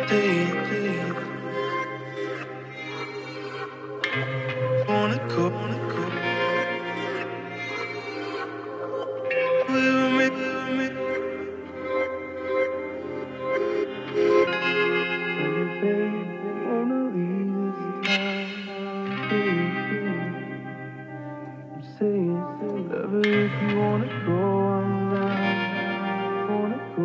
Deep, wanna go with me. Baby, wanna leave this time. I'm saying, love it if you wanna go. I'm down, wanna go.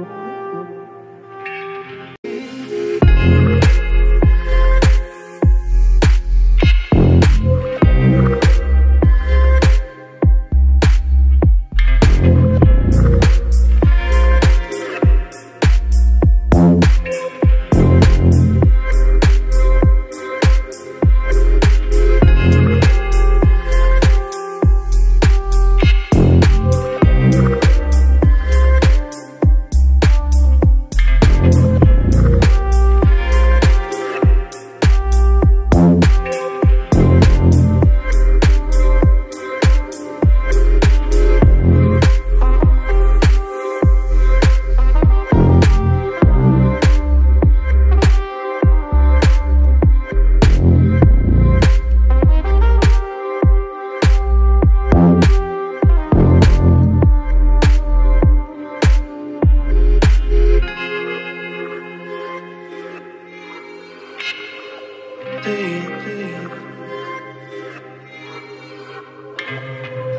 Deep,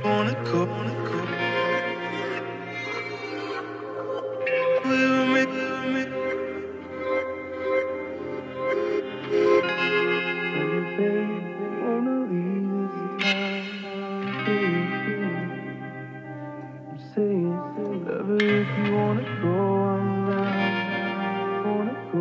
wanna go with me. Baby, wanna leave this time. I'm saying, love it if you wanna go. I'm down, wanna go.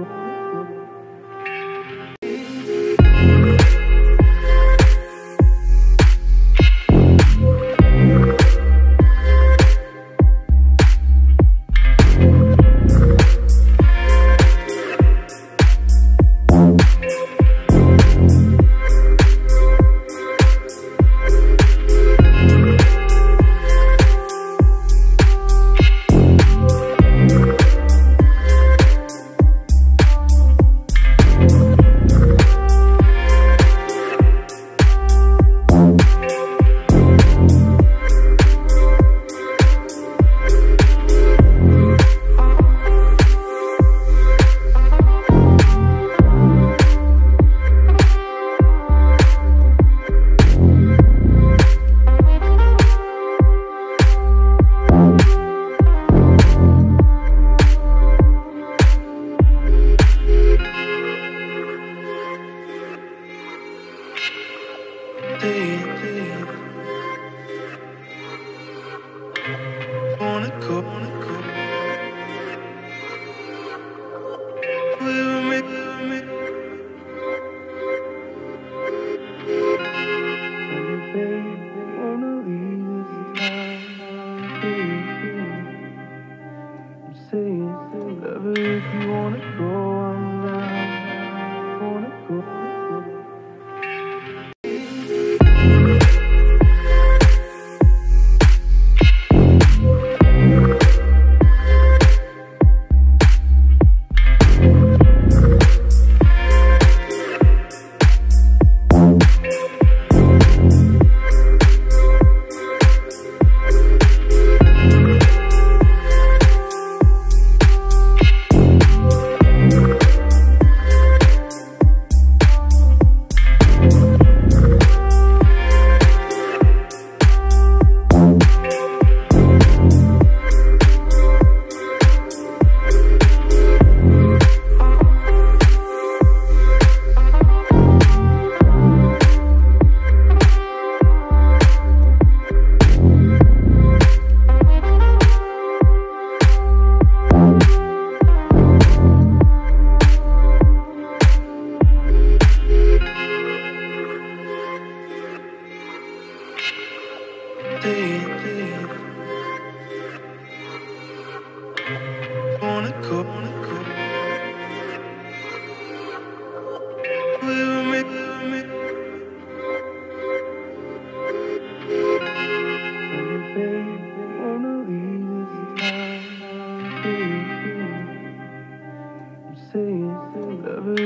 Deep, wanna go with me. Baby, wanna leave this time. I'm saying, love it if you wanna go. I'm down, wanna go. Deep, wanna go with me. Baby, wanna leave this time. I'm saying, Never